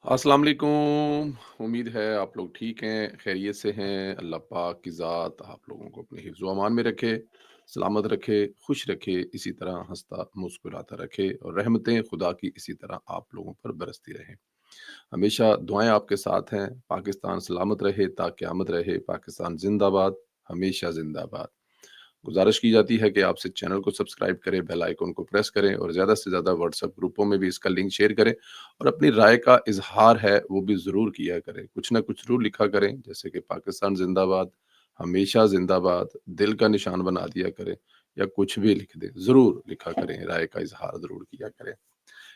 अस्सलाम वालेकुम। उम्मीद है आप लोग ठीक हैं, खैरियत से हैं। अल्लाह पाक की ज़ात आप लोगों को अपने हिफ्ज़ व अमान में रखे, सलामत रखे, खुश रखे, इसी तरह हँसता मुस्कुराता रखे और रहमतें खुदा की इसी तरह आप लोगों पर बरसती रहें। हमेशा दुआएँ आपके साथ हैं। पाकिस्तान सलामत रहे ता क़यामत रहे, पाकिस्तान ज़िंदाबाद, हमेशा ज़िंदाबाद। गुज़ारिश की जाती है कि आपसे चैनल को सब्सक्राइब करें, बेल आइकन को प्रेस करें और ज़्यादा से ज़्यादा व्हाट्सएप ग्रुपों में भी इसका लिंक शेयर करें और अपनी राय का इज़हार है वो भी ज़रूर किया करें। कुछ ना कुछ ज़रूर लिखा करें जैसे कि पाकिस्तान ज़िंदाबाद, हमेशा ज़िंदाबाद, दिल का निशान बना दिया करें या कुछ भी लिख दें, ज़रूर लिखा करें, राय का इज़हार ज़रूर किया करें।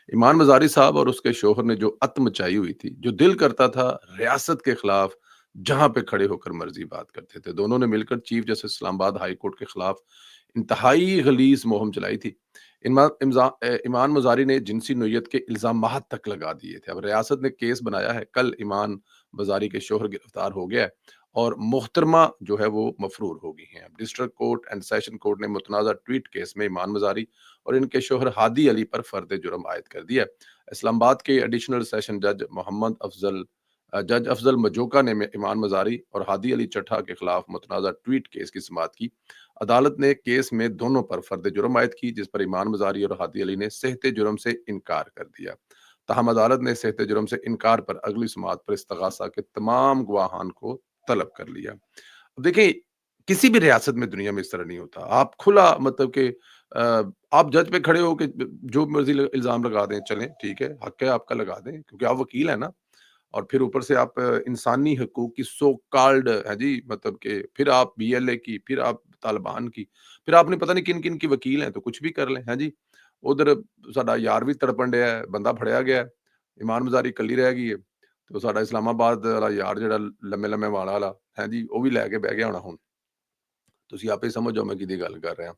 इमान मज़ारी साहब और उसके शौहर ने जो अत मचाई हुई थी, जो दिल करता था रियासत के खिलाफ जहाँ पे खड़े होकर मर्ज़ी बात करते थे। दोनों ने मिलकर chief justice Islamabad high court के खिलाफ इंतहाई गलीज़ मुहिम चलाई थी। इमान मज़ारी ने जिनसी नोयत के इल्ज़ामात तक लगा दिए थे। अब रियासत ने केस बनाया है, कल इमान मज़ारी के शौहर गिरफ्तार हो गया है और मोहतरमा जो है वो मफरूर हो गई हैं। अब district court and session court ने मुतनाज़ा ट्वीट केस में इमान मज़ारी और इनके शौहर हादी अली पर फर्द जुर्म आयद कर दिया। इस्लामाबाद के एडिशनल सेशन जज अफजल मजोका ने इमान मजारी और हादी अली चट्ठा के खिलाफ मुतनाज़ा ट्वीट केस की समाअत की। अदालत ने केस में दोनों पर फर्द जुर्म आयद की, जिस पर इमान मजारी और हादी अली ने सेहते जुर्म से इनकार कर दिया। ताहम अदालत ने सेहते जुर्म से इनकार पर अगली समाअत पर इस्तगासा के तमाम गवाहान को तलब कर लिया। अब देखिए, किसी भी रियासत में दुनिया में इस तरह नहीं होता। आप खुला मतलब कि आप जज पे खड़े हो के जो मर्ज़ी ल इल्ज़ाम लगा दें, चलें ठीक है, हक है आपका लगा दें क्योंकि आप वकील हैं ना। और फिर ऊपर से आप इंसानी हकूक की सो कॉल्ड है जी, मतलब कि फिर आप बीएलए की, फिर आप तालिबान की, फिर आपने पता नहीं किन-किन की वकील हैं, तो कुछ भी कर लें, हैं जी। उधर साडा यार भी तड़पण ਡਿਆ है, बंदा फड़िया गया है, ईमान मज़ारी कल्ली रह गई है, तो साडा इस्लामाबाद वाला यार ਜਿਹੜਾ ਲੰਮੇ-ਲੰਮੇ ਵਾਲਾਂ ਵਾਲਾ, हैं जी, ਉਹ ਵੀ ਲੈ ਕੇ ਬਹਿ ਗਿਆ ਹੋਣਾ ਹੁਣ। ਤੁਸੀਂ ਆਪੇ समझ जाओ मैं किहदी गल कर रहा।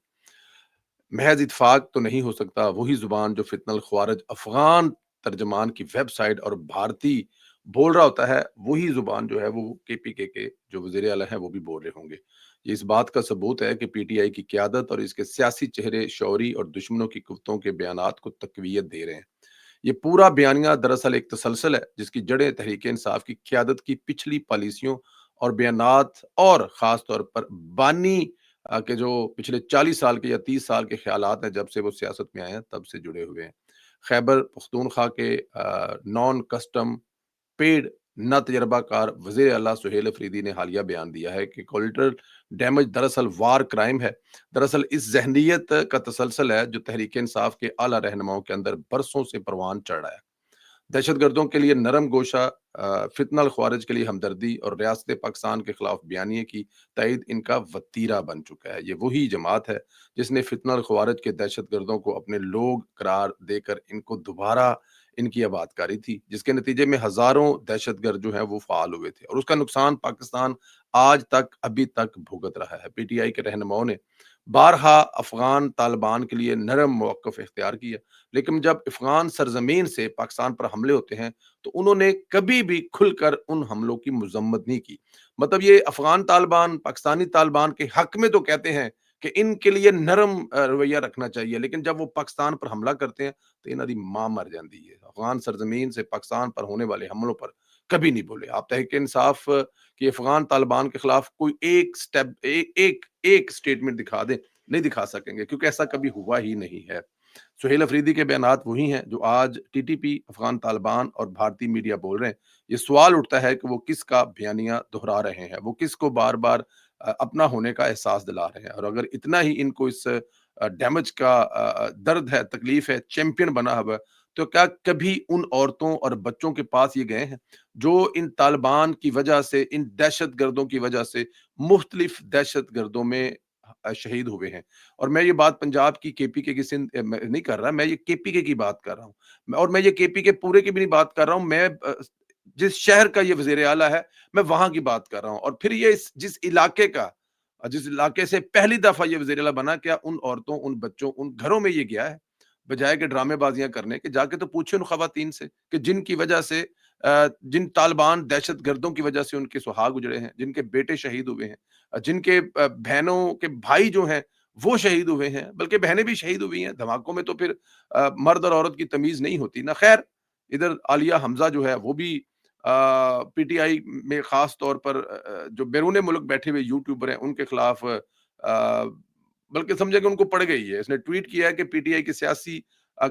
महज इत्तेफाक तो नहीं हो सकता, वही ज़ुबान जो फितनल ख्वारिज अफ़गान तर्जमान की वेबसाइट और भारतीय बोल रहा होता है, वही ज़ुबान जो है वो केपीके के जो वज़ीर आला हैं वो भी बोल रहे होंगे। ये इस बात का सबूत है कि पीटीआई की क़यादत और इसके सियासी चेहरे शौरी और दुश्मनों की कुफ्तों के बयानात को तक़वियत दे रहे हैं। ये पूरा बयानिया दरअसल एक तसलसल है जिसकी जड़ें तहरीक इंसाफ की क़यादत की पिछली पॉलिसियों और बयानात और ख़ास तौर पर बानी के जो पिछले 40 साल के या 30 साल के ख़्यालात हैं जब से वो सियासत में आए हैं तब से जुड़े हुए हैं। खैबर पख्तूनख्वा के नॉन कस्टम पेड ना तजर्बाकार वज़ीर आला सुहेल अफरीदी ने हालिया बयान दिया है कि कोलेटरल डैमेज दरअसल वार क्राइम है। दरअसल इस ज़हनियत का तसलसल है जो तहरीक इंसाफ के आला रहनुमाओं के अंदर बरसों से परवान चढ़ रहा है। दहशतगर्दों के लिए नरम गोशा, फितनल ख्वारिज के लिए हमदर्दी और रियासत पाकिस्तान के खिलाफ बयानिए की तइद इनका वतीरा बन चुका है। ये वही जमात है जिसने फितनल ख्वारिज के दहशतगर्दों को अपने लोग करार देकर इनको दोबारा इनकी आबादकारी थी, जिसके नतीजे में हज़ारों दहशतगर्द जो हैं वो फ़ाल हुए थे और उसका नुकसान पाकिस्तान आज तक अभी तक भुगत रहा है। पीटीआई के रहनुमाओं ने बारहा अफ़गान तालिबान के लिए नरम मौक़िफ़ इख्तियार किया, लेकिन जब अफ़गान सरज़मीन से पाकिस्तान पर हमले होते हैं, तो उन्होंने कभी भी खुलकर उन हमलों की मज़म्मत नहीं की। मतलब ये अफ़गान तालिबान, पाकिस्तानी तालिबान के हक़ में तो कहते हैं कि इनके लिए नरम रवैया रखना चाहिए, लेकिन जब वो पाकिस्तान पर हमला करते हैं, तो इन्हां दी माँ मर जाती है। अफ़गान सरज़मीन से पाकिस्तान पर होने वाले हमलों पर कभी नहीं बोले। आप तहरीक इंसाफ कि अफ़गान तालिबान के खिलाफ कोई एक स्टेप ए एक एक स्टेटमेंट दिखा दें, नहीं दिखा सकेंगे क्योंकि ऐसा कभी हुआ ही नहीं है। सुहेल अफरीदी के बयानात वही हैं जो आज टीटीपी, अफ़गान तालिबान और भारतीय मीडिया बोल रहे हैं। ये सवाल उठता है कि वो किसका बयानिया दोहरा रहे हैं, वो किसको बार-बार अपना होने का एहसास दिला रहे हैं और अगर इतना ही इनको इस डैमेज का दर्द है, तकलीफ़ है, चैंपियन बना हुआ है, तो क्या कभी उन औरतों और बच्चों के पास ये गए हैं, जो इन तालिबान की वजह से, इन दहशतगर्दों की वजह से मुख्तलिफ दहशतगर्दों में शहीद हुए हैं। और मैं ये बात पंजाब की केपीके की मैं नहीं कर रहा, मैं ये केपीके की बात कर रहा हूँ। और मैं ये केपीके पूरे की भी नहीं बात कर रहा हूँ, मैं जिस शहर का ये वज़ीर आला है, मैं वहाँ की बात कर रहा हूँ और फिर ये इस जिस इलाके का जिस इलाके से पहली दफ़ा ये वज़ीर आला बना, क्या उन औरतों, उन बच्चों, उन घरों में ये गया है? बजाए कि ड्रामेबाज़ियाँ करने के, जाके तो पूछिए उन ख़वातीन से कि जिनकी वजह से जिन तालिबान दहशतगर्दों की वजह से उनके सुहाग उजड़े हैं, जिनके बेटे शहीद हुए हैं, जिनके बहनों के भाई जो हैं, वो शहीद हुए हैं, बल्कि बहनें भी शहीद हुई हैं। धमाकों में तो फिर मर्द और औरत की तमीज़ नहीं होती ना। ख़ैर, ادھر عالیہ حمزہ جو ہے وہ بھی پی ٹی آئی میں خاص طور پر جو بیرون ملک بیٹھے ہوئے یوٹیوبر ہیں ان کے خلاف بلکہ سمجھے کہ ان کو پڑ گئی ہے. اس نے ٹویٹ کیا ہے کہ پی ٹی آئی کی سیاسی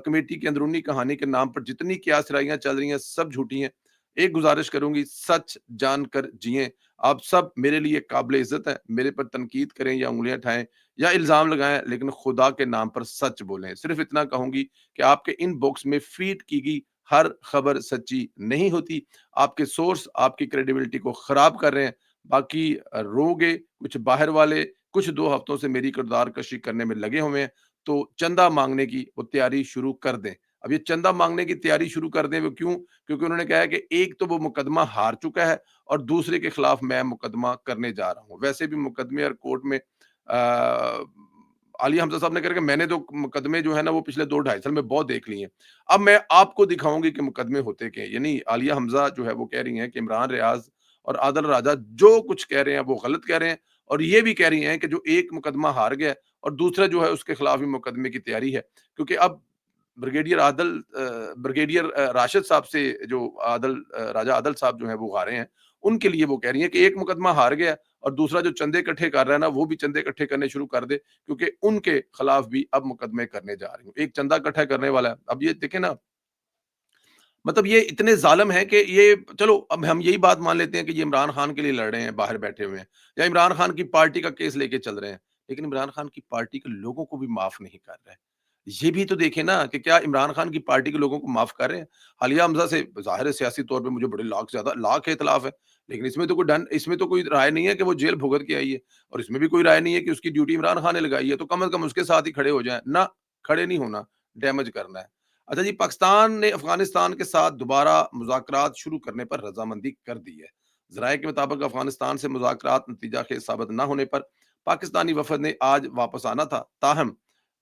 کمیٹی کی اندرونی کہانی کے نام پر جتنی قیاسرائیاں چل رہی ہیں سب جھوٹی ہیں. ایک گزارش کروں گی، سچ جان کر جئیں. آپ سب میرے لیے قابل عزت ہیں، میرے پر تنقید کریں یا انگلیاں اٹھائیں یا الزام لگائیں، لیکن خدا کے نام پر سچ بولیں. صرف اتنا کہوں گی کہ آپ کے ان باکس میں فیڈ کی گئی ہر خبر سچی نہیں ہوتی. آپ کے سورس آپ کی کریڈیبلٹی کو خراب کر رہے ہیں. باقی روگے کچھ باہر والے کچھ 2 ہفتوں سے میری کردار کشی کرنے میں لگے ہوئے ہیں، تو چندہ مانگنے کی وہ تیاری شروع کر دیں. اب یہ چندہ مانگنے کی تیاری شروع کر دیں وہ کیوں؟ کیونکہ انہوں نے کہا ہے کہ ایک تو وہ مقدمہ ہار چکا ہے اور دوسرے کے خلاف میں مقدمہ کرنے جا رہا ہوں. ویسے بھی مقدمے اور کورٹ میں علی حمزہ صاحب نے کہا کہ میں نے تو مقدمے جو ہے نا وہ پچھلے 2 ڈھائی سال میں بہت دیکھ لیے ہیں. اب میں آپ کو دکھاؤں گی کہ مقدمے ہوتے کیا ہیں. یعنی عالیہ حمزہ جو ہے وہ کہہ رہی ہیں کہ عمران ریاض اور عادل راجہ جو کچھ کہہ رہے ہیں وہ غلط کہہ رہے ہیں، اور یہ بھی کہہ رہی ہیں کہ جو ایک مقدمہ ہار گیا اور دوسرا جو ہے اس کے خلاف بھی مقدمے کی تیاری ہے. کیونکہ اب بریگیڈیئر راشد صاحب سے جو راجہ عادل صاحب جو ہیں وہ ہارے ہیں، ان کے لیے وہ کہہ رہی ہیں کہ ایک مقدمہ ہار گیا اور دوسرا جو چندے اکٹھے کر رہا ہے نا وہ بھی چندے اکٹھے کرنے شروع کر دے، کیونکہ ان کے خلاف بھی اب مقدمے کرنے جا رہی ہوں. ایک چندہ اکٹھا کرنے والا ہے. اب یہ دیکھیں نا، مطلب یہ اتنے ظالم ہے کہ یہ چلو اب ہم یہی بات مان لیتے ہیں کہ یہ عمران خان کے لیے لڑ رہے ہیں، باہر بیٹھے ہوئے ہیں یا عمران خان کی پارٹی کا کیس لے کے چل رہے ہیں، لیکن عمران خان کی پارٹی کے لوگوں کو بھی معاف نہیں کر رہے. یہ بھی تو دیکھیں نا کہ کیا عمران خان کی پارٹی کے لوگوں کو معاف کر رہے ہیں؟ حالیہ حمزہ سے ظاہر ہے سیاسی طور پہ مجھے بڑے لاکھ اختلاف ہے، لیکن اس میں تو کوئی رائے نہیں ہے کہ وہ جیل بھگت کے آئی ہے، اور اس میں بھی کوئی رائے نہیں ہے کہ اس کی ڈیوٹی عمران خان نے لگائی ہے. تو کم از کم اس کے ساتھ ہی کھڑے ہو جائیں. نہ، کھڑے نہیں ہونا، ڈیمیج کرنا ہے. اچھا جی، پاکستان نے افغانستان کے ساتھ دوبارہ مذاکرات شروع کرنے پر رضامندی کر دی ہے. ذرائع کے مطابق افغانستان سے مذاکرات نتیجہ خیز ثابت نہ ہونے پر پاکستانی وفد نے آج واپس آنا تھا. تاہم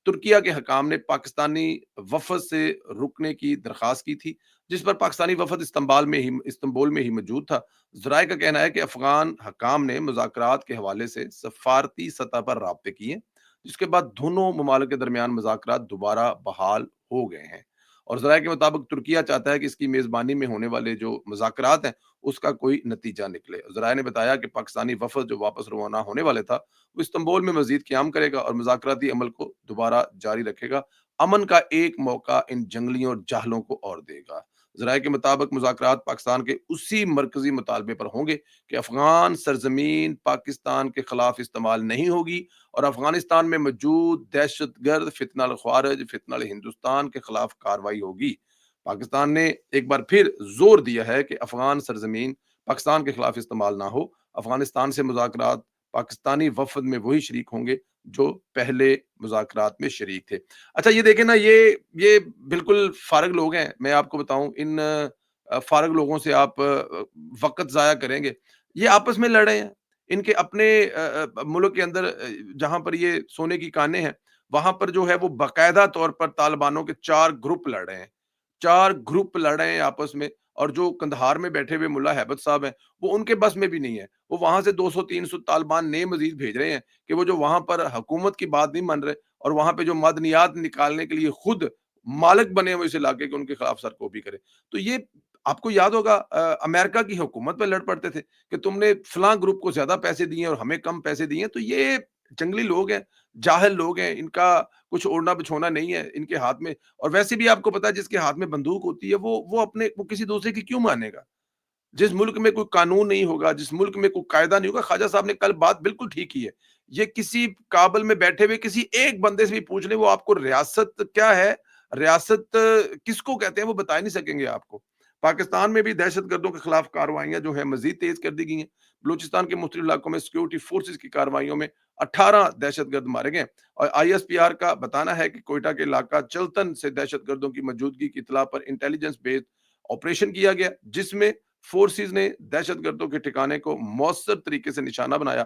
ترکیہ کے حکام نے پاکستانی وفد سے رکنے کی درخواست کی تھی، جس پر پاکستانی وفد استنبول میں ہی موجود تھا. ذرائع کا کہنا ہے کہ افغان حکام نے مذاکرات کے حوالے سے سفارتی سطح پر رابطے کیے، جس کے بعد دونوں ممالک کے درمیان مذاکرات دوبارہ بحال ہو گئے ہیں. اور ذرائع کے مطابق ترکیہ چاہتا ہے کہ اس کی میزبانی میں ہونے والے جو مذاکرات ہیں اس کا کوئی نتیجہ نکلے. ذرائع نے بتایا کہ پاکستانی وفد جو واپس روانہ ہونے والے تھا وہ استنبول میں مزید قیام کرے گا اور مذاکراتی عمل کو دوبارہ جاری رکھے گا. امن کا ایک موقع ان جنگلیوں اور جاہلوں کو اور دے گا. ذرائع کے مطابق مذاکرات پاکستان کے اسی مرکزی مطالبے پر ہوں گے کہ افغان سرزمین پاکستان کے خلاف استعمال نہیں ہوگی اور افغانستان میں موجود دہشت گرد فتنہ الخوارج فتنہ الہندوستان کے خلاف کارروائی ہوگی. پاکستان نے ایک بار پھر زور دیا ہے کہ افغان سرزمین پاکستان کے خلاف استعمال نہ ہو. افغانستان سے مذاکرات پاکستانی وفد میں وہی شریک ہوں گے جو پہلے مذاکرات میں شریک تھے. اچھا یہ دیکھیں نا، یہ بالکل فارغ لوگ ہیں. میں آپ کو بتاؤں، ان فارغ لوگوں سے آپ وقت ضائع کریں گے؟ یہ آپس میں لڑ رہے ہیں. ان کے اپنے ملک کے اندر جہاں پر یہ سونے کی کانیں ہیں وہاں پر جو ہے وہ باقاعدہ طور پر طالبانوں کے 4 گروپ لڑ رہے ہیں. 4 گروپ لڑ رہے ہیں آپس میں، اور جو کندہار میں بیٹھے ہوئے ملا ہیبت صاحب ہیں وہ ان کے بس میں بھی نہیں ہے. وہ وہاں سے 200 300 طالبان نئے مزید بھیج رہے ہیں کہ وہ جو وہاں پر حکومت کی بات نہیں مان رہے اور وہاں پہ جو مدنیات نکالنے کے لیے خود مالک بنے ہوئے اس علاقے کے ان کے خلاف سرکوبی کرے. تو یہ آپ کو یاد ہوگا امریکہ کی حکومت پہ لڑ پڑتے تھے کہ تم نے فلاں گروپ کو زیادہ پیسے دیے اور ہمیں کم پیسے دیے. تو یہ جنگلی لوگ ہیں، جاہل لوگ ہیں، ان کا کچھ اوڑھنا بچھونا نہیں ہے ان کے ہاتھ میں. اور ویسے بھی آپ کو پتا ہے جس کے ہاتھ میں بندوق ہوتی ہے وہ کسی دوسرے کی کیوں مانے گا؟ جس ملک میں کوئی قانون نہیں ہوگا، جس ملک میں کوئی قاعدہ نہیں ہوگا. خواجہ صاحب نے کل بات بالکل ٹھیک کی ہے. یہ کسی کابل میں بیٹھے ہوئے کسی ایک بندے سے بھی پوچھ لیں وہ آپ کو ریاست کیا ہے، ریاست کس کو کہتے ہیں وہ بتا نہیں سکیں گے آپ کو. پاکستان میں بھی دہشت گردوں کے خلاف کارروائیاں جو ہیں مزید تیز کر دی گئی ہیں. بلوچستان کے مختلف علاقوں میں سیکورٹی فورسز کی کارروائیوں میں 18 دہشت گرد مارے گئے. اور آئی ایس پی آر کا بتانا ہے کہ کوئٹہ کے علاقہ چلتن سے دہشت گردوں کی موجودگی کی اطلاع پر انٹیلیجنس بیسڈ آپریشن کیا گیا، جس میں فورسز نے دہشت گردوں کے ٹھکانے کو مؤثر طریقے سے نشانہ بنایا.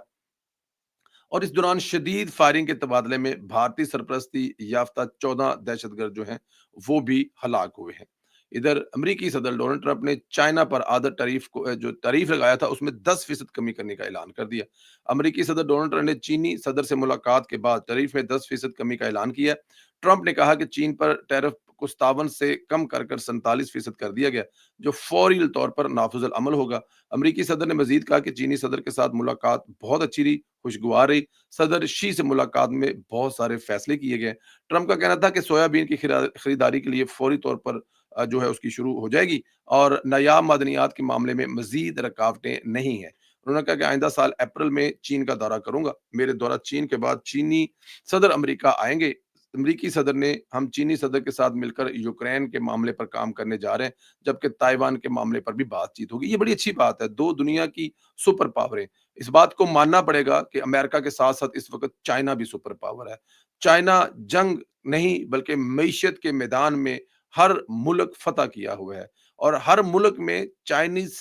اور اس دوران شدید فائرنگ کے تبادلے میں بھارتی سرپرستی یافتہ 14 دہشت گرد جو ہیں وہ بھی ہلاک ہوئے ہیں. ادھر امریکی صدر ڈونلڈ ٹرمپ نے چائنا پر عائد ٹیرف کو جو ٹیرف لگایا تھا اس میں 10% کمی کرنے کا اعلان کر دیا. امریکی صدر ڈونلڈ ٹرمپ نے چینی صدر سے ملاقات کے بعد ٹیرف میں 10% کمی کا اعلان کیا. ٹرمپ نے کہا کہ چین پر ٹیرف को 57 से कम कर कर 47% कर दिया गया, जो फौरी तौर पर नाफिज अमल होगा। अमरीकी सदर ने मजीद कहा कि चीनी सदर के साथ मुलाकात बहुत अच्छी रही, खुशगवार रही। सदर शी से मुलाकात में बहुत सारे फैसले किए गए। ट्रंप का कहना था कि सोयाबीन की खरीदारी के लिए फौरी तौर पर जो है उसकी शुरू हो जाएगी और नायाब मादनियात के मामले में मजीद रुकावटें नहीं हैं। उन्होंने कहा कि आइंदा साल अप्रैल में चीन का दौरा करूंगा। मेरे दौरा चीन के बाद चीनी सदर अमेरिका आएंगे। अमरीकी सदर ने हम चीनी सदर के साथ मिलकर यूक्रेन के मामले पर काम करने जा रहे हैं, जबकि ताइवान के मामले पर भी बातचीत होगी। ये बड़ी अच्छी बात है, दो दुनिया की सुपर पावरें। इस बात को मानना पड़ेगा कि अमेरिका के साथ साथ इस वक्त चाइना भी सुपर पावर है। चाइना जंग नहीं बल्कि मईशत के मैदान में हर मुल्क फतह किया हुआ है और हर मुल्क में चाइनीज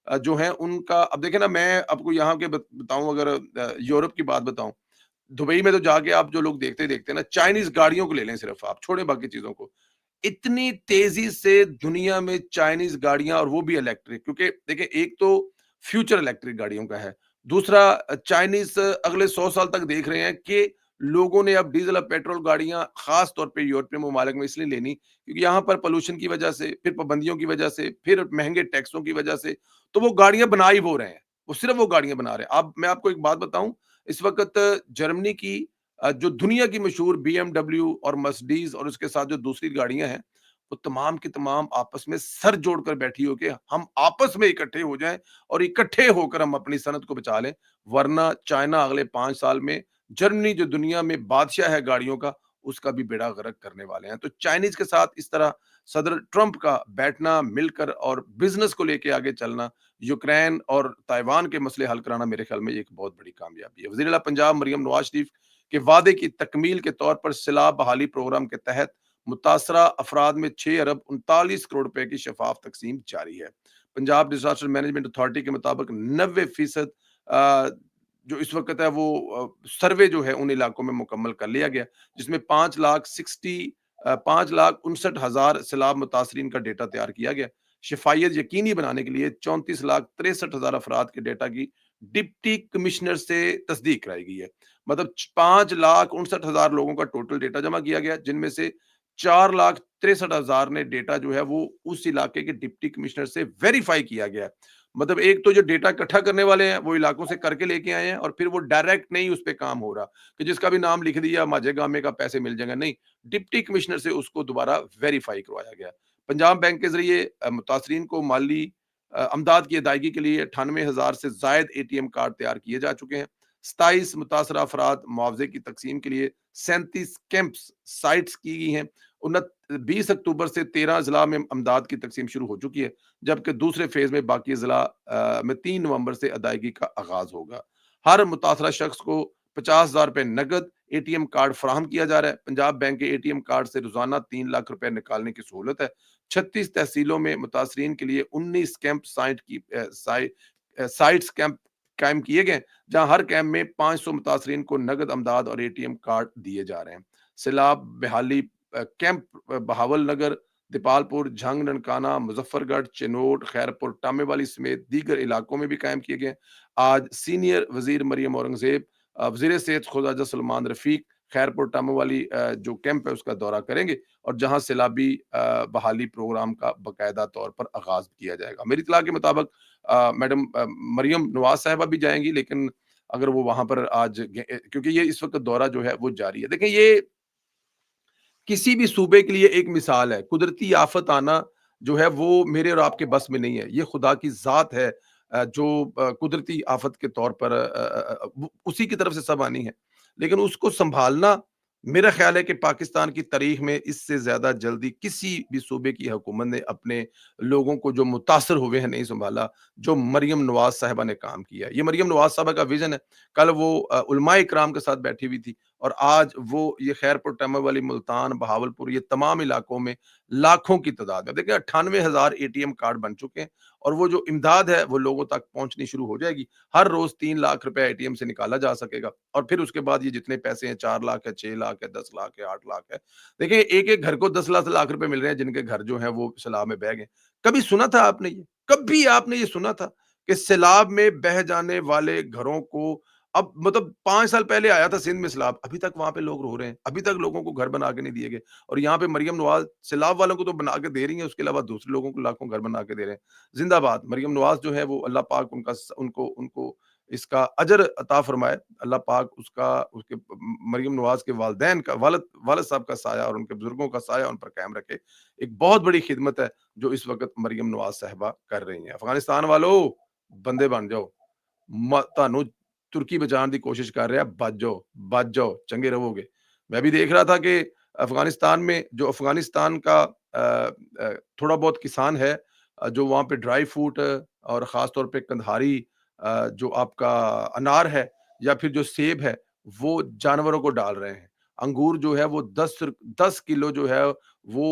जो है उनका, अब देखें ना, मैं आपको यहाँ के बताऊं, अगर यूरोप की बात बताऊं, दुबई में तो जाके आप जो लोग देखते देखते ना, चाइनीज गाड़ियों को ले लें, सिर्फ आप छोड़े बाकी चीजों को, इतनी तेजी से दुनिया में चाइनीज गाड़ियां, और वो भी इलेक्ट्रिक, क्योंकि देखिए एक तो फ्यूचर इलेक्ट्रिक गाड़ियों का है, दूसरा चाइनीज अगले 100 साल तक देख रहे हैं कि लोगों ने अब डीजल और पेट्रोल गाड़ियां खास तौर पे यूरोपियन ममालिक में इसलिए लेनी क्योंकि यहाँ पर पोल्यूशन की वजह से, फिर पाबंदियों की वजह से, फिर महंगे टैक्सों की वजह से, तो वो गाड़ियां बना ही वो रहे हैं, वो सिर्फ वो गाड़ियां बना रहे हैं। अब मैं आपको एक बात बताऊं, इस वक्त जर्मनी की जो दुनिया की मशहूर बीएमडब्ल्यू और मर्सिडीज और उसके साथ जो दूसरी गाड़ियां हैं, वो तमाम की तमाम आपस में सर जोड़कर बैठी हो के हम आपस में इकट्ठे हो जाएं और इकट्ठे होकर हम अपनी सनत को बचा लें, वरना चाइना अगले 5 साल में जर्मनी जो दुनिया में बादशाह है गाड़ियों का, उसका भी बेड़ा गर्क करने वाले हैं। तो चाइनीज के साथ इस तरह सदर ट्रंप का बैठना, मिलकर और बिजनेस को लेके आगे चलना, यूक्रेन और ताइवान के मसले हल कराना, मेरे ख्याल में एक बहुत बड़ी कामयाबी है। वज़ीर आला पंजाब मरियम नवाज शरीफ के वादे की तकमील के तौर पर सिलाब बहाली प्रोग्राम के तहत मुतासरा अफराद में 6 अरब 39 करोड़ रुपए की शफाफ तकसीम जारी है। पंजाब डिजास्टर मैनेजमेंट अथॉरिटी के मुताबिक 90% जो इस वक्त है वो सर्वे जो है उन इलाकों में मुकम्मल कर लिया गया, जिसमें 5,59,हजार सैलाब मुतासरीन का डेटा तैयार किया गया। शिफायत यकीनी बनाने के लिए 34,63,000 अफराद के डेटा की डिप्टी कमिश्नर से तस्दीक कराई गई है। मतलब 5,59,हजार लोगों का टोटल डेटा जमा किया गया, जिनमें से 4,63,000 ने डेटा जो है वो उस इलाके के डिप्टी कमिश्नर से वेरीफाई किया गया है। मतलब एक तो जो डेटा इकट्ठा करने वाले हैं वो इलाकों से करके लेके आए हैं और फिर वो डायरेक्ट नहीं उस पे काम हो रहा कि जिसका भी नाम लिख दिया माझे गामे का पैसे मिल जाएंगे, नहीं, डिप्टी कमिश्नर से उसको दोबारा वेरीफाई करवाया गया। पंजाब बैंक के जरिए मुतासरीन को माली अमदाद की अदायगी के लिए 98,000 से जायद एटीएम कार्ड तैयार किए जा चुके हैं। 27 मुतासरा अफराद मुआवजे की तकसीम के लिए 37 कैंप्स साइट्स की गई हैं। 20 अक्टूबर से 13 जिला में अमदाद की तकसीम शुरू हो चुकी है, जबकि दूसरे फेज में बाकी जिला में 3 नवंबर से अदायगी का आगाज होगा। हर मुतासरा शख्स को 50,000 रुपए नकद एटीएम कार्ड फराहम किया जा रहा है। पंजाब बैंक के एटीएम कार्ड से रोजाना 3 लाख रुपए निकालने की सहूलत है। 36 तहसीलों में मुतासरीन के लिए 19 कैंप साइट्स कैंप कायम किए गए, जहां हर कैंप में 500 मुतासरीन को नगद अमदाद और एटीएम कार्ड दिए जा रहे हैं। सैलाब बहाली कैंप बहावल नगर, दीपालपुर, झंग, ननकाना, मुजफ्फरगढ़, चिनोट, खैरपुर, टामेवाली समेत दीगर इलाकों में भी कायम किए गए। आज सीनियर वजीर मरियम औरंगजेब, वजीर सेहत खुदाजा सलमान रफीक खैरपुर टामेवाली जो कैंप है उसका दौरा करेंगे और जहां सैलाबी बहाली प्रोग्राम का बाकायदा तौर पर आगाज किया जाएगा। मेरी इत्तला के मुताबिक मैडम मरियम नवाज साहिबा भी जाएंगी, लेकिन अगर वो वहां पर आज क्योंकि ये इस वक्त दौरा जो है वो जारी है। देखें, ये किसी भी सूबे के लिए एक मिसाल है। कुदरती आफत आना जो है वो मेरे और आपके बस में नहीं है। ये खुदा की ज़ात है जो कुदरती आफत के तौर पर उसी की तरफ से सब आनी है। लेकिन उसको सँभालना, मेरा ख़्याल है कि पाकिस्तान की तारीख़ में इससे ज़्यादा जल्दी किसी भी सूबे की हुकूमत ने अपने लोगों को जो मुतासर हुए हैं नहीं सँभाला, जो मरियम नवाज़ साहिबा ने काम किया है। ये मरियम नवाज़ साहिबा का विज़न है। कल वो उलमाए इकराम के साथ बैठी हुई थी और आज वो ये खैरपुर, टामेवाली, मुल्तान, बहावलपुर, ये तमाम इलाकों में लाखों की तादाद में, देखिए 98,000 एटीएम कार्ड बन चुके हैं और वो जो इमदाद है वो लोगों तक पहुंचनी शुरू हो जाएगी। हर रोज 3 लाख रुपए एटीएम से निकाला जा सकेगा और फिर उसके बाद ये जितने पैसे हैं, 4 लाख है, 6 लाख है, 10 लाख है, 8 लाख है। देखिए एक एक घर को 10 लाख रुपए मिल रहे हैं, जिनके घर जो है वो सैलाब में बह गए। कभी सुना था आपने ये? कभी आपने ये सुना था कि सैलाब में बह जाने वाले घरों को अब मतलब 5 साल पहले आया था सिंध में सैलाब, अभी तक वहाँ पे लोग रो रहे हैं, अभी तक लोगों को घर बना के नहीं दिए गए। और यहाँ पे मरियम नवाज़ सैलाब वालों को तो बना के दे रही हैं, उसके अलावा दूसरे लोगों को लाखों घर बना के दे रहे हैं। ज़िंदाबाद! मरियम नवाज़ जो है वो अल्लाह पाक उनका स उनको उनको इसका अजर अता फरमाए। अल्लाह पाक उसका उसके मरियम नवाज़ के वालिदैन का वालिद वालिद साहब का साया और उनके बुज़ुर्गों का साया उन पर कायम रखे। एक बहुत बड़ी खिदमत है जो इस वक़्त मरियम नवाज़ साहिबा कर रही हैं। अफ़गानिस्तान वालों, बंदे बन जाओ। ਤੁਹਾਨੂੰ ਤੁਰਕੀ ਬਚਾਉਣ ਦੀ ਕੋशिश कर रहा है, बच जाओ, चंगे रहोगे। मैं भी देख रहा था कि अफ़गानिस्तान में जो अफ़गानिस्तान का थोड़ा बहुत किसान है जो वहाँ पे ड्राई फ्रूट और ख़ास तौर पे कंधारी जो आपका अनार है या फिर जो सेब है, वो जानवरों को डाल रहे हैं। अंगूर जो है वो 10 किलो जो है वो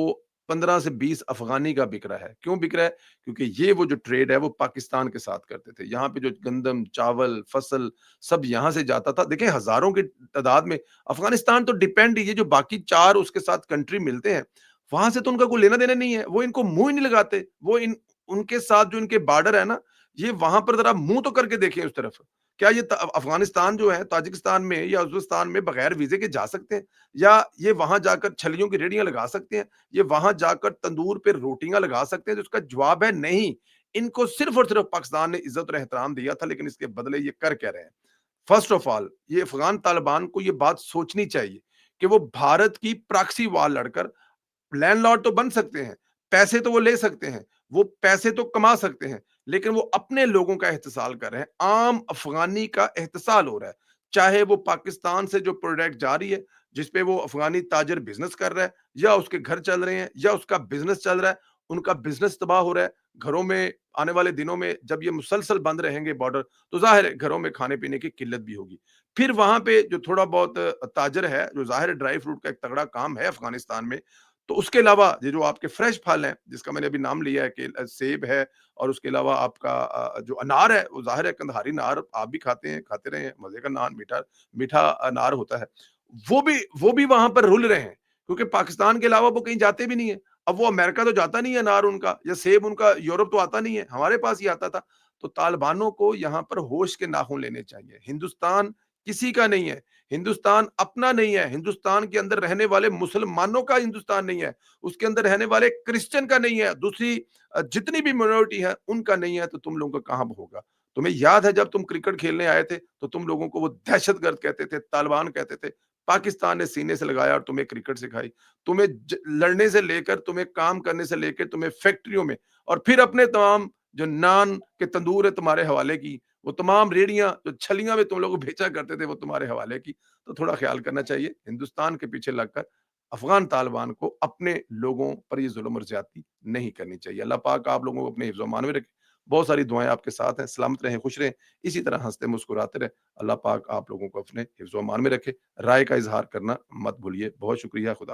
15 से 20 अफ़गानी का बिक रहा है। क्यों बिक रहा है? क्योंकि ये वो जो ट्रेड है वो पाकिस्तान के साथ करते थे। यहाँ पे जो गंदम, चावल, फसल सब यहाँ से जाता था। देखिए हज़ारों की तादाद में अफ़गानिस्तान तो डिपेंड ये जो बाकी 4 उसके साथ कंट्री मिलते हैं, वहाँ से तो उनका कोई लेना-देना नहीं है। वो इनको मुँह ही नहीं लगाते। वो इन उनके साथ जो इनके बॉर्डर है ना, ये वहाँ पर ज़रा मुँह तो करके देखें उस तरफ। क्या ये त अफ़गानिस्तान जो है ताजिकिस्तान में या उज़्बेकिस्तान में बगैर वीज़े के जा सकते हैं? या ये वहाँ जाकर छलियों की रेहड़ियाँ लगा सकते हैं? ये वहाँ जाकर तंदूर पे रोटियाँ लगा सकते हैं? तो इसका जवाब है नहीं। इनको सिर्फ़ और सिर्फ़ पाकिस्तान ने इज़्ज़त और एहतराम दिया था, लेकिन इसके बदले ये कर क्या रहे हैं? फर्स्ट ऑफ ऑल ये अफ़गान तालिबान को ये बात सोचनी चाहिए कि वो भारत की प्रॉक्सी वॉर लड़कर लैंडलॉर्ड तो बन सकते हैं, पैसे तो वो ले सकते हैं, वो पैसे तो कमा सकते हैं, लेकिन वो अपने लोगों का एहतिसाल कर रहे हैं। आम अफ़गानी का एहतिसाल हो रहा है। चाहे वो पाकिस्तान से जो प्रोडक्ट जा रही है, जिस पे वो अफ़गानी ताजिर बिज़नेस कर रहा है, या उसके घर चल रहे हैं, या उसका बिज़नेस चल रहा है, उनका बिज़नेस तबाह हो रहा है। घरों में आने वाले दिनों में जब ये मुसलसल बंद रहेंगे बॉर्डर, तो ज़ाहिर है घरों में खाने-पीने की किल्लत भी होगी। फिर वहाँ पे जो थोड़ा बहुत ताजिर है, जो ज़ाहिर है ड्राई फ्रूट का एक तगड़ा काम है अफ़गानिस्तान में, तो उसके अलावा ये जो आपके फ्रेश फल हैं, जिसका मैंने अभी नाम लिया है कि सेब है और उसके अलावा आपका जो अनार है, वो ज़ाहिर है कंधारी अनार आप भी खाते हैं, खाते रहे हैं, मज़े का नान मीठा मीठा अनार होता है। वो भी वहाँ पर रुल रहे हैं, क्योंकि पाकिस्तान के अलावा वो कहीं जाते भी नहीं है। अब वो अमेरिका तो जाता नहीं है अनार उनका या सेब उनका यूरोप तो आता नहीं है, हमारे पास ही आता था। तो तालिबानों को यहाँ पर होश के नाखून लेने चाहिए। हिंदुस्तान किसी का नहीं है। हिंदुस्तान अपना नहीं है, हिंदुस्तान के अंदर रहने वाले मुसलमानों का हिंदुस्तान नहीं है, उसके अंदर रहने वाले क्रिश्चियन का नहीं है, दूसरी जितनी भी माइनॉरिटी है उनका नहीं है, तो तुम लोगों का कहाँ होगा? तुम्हें याद है जब तुम क्रिकेट खेलने आए थे, तो तुम लोगों को वो दहशतगर्द कहते थे, तालिबान कहते थे। पाकिस्तान ने सीने से लगाया और तुम्हें क्रिकेट सिखाई। तुम्हें लड़ने से लेकर, तुम्हें काम करने से लेकर, तुम्हें फैक्ट्रियों में और फिर अपने तमाम जो नान के तंदूर है तुम्हारे हवाले की, वो तमाम रेहड़ियाँ जो छलियाँ में तुम लोग बेचा करते थे वो तुम्हारे हवाले की। तो थोड़ा ख्याल करना चाहिए। हिंदुस्तान के पीछे लगकर अफ़गान तालिबान को अपने लोगों पर ये ज़ुल्म और ज़्यादती नहीं करनी चाहिए। अल्लाह पाक आप लोगों को अपने हिफ्ज़-ओ-अमान में रखे। बहुत सारी दुआएँ आपके साथ हैं। सलामत रहें, खुश रहें। इसी तरह हँसते मुस्कुराते रहें। अल्लाह पाक आप लोगों को अपने हिफ्ज़-ओ-अमान में रखे। राय का इज़हार करना मत भूलिए। बहुत शुक्रिया। खुदा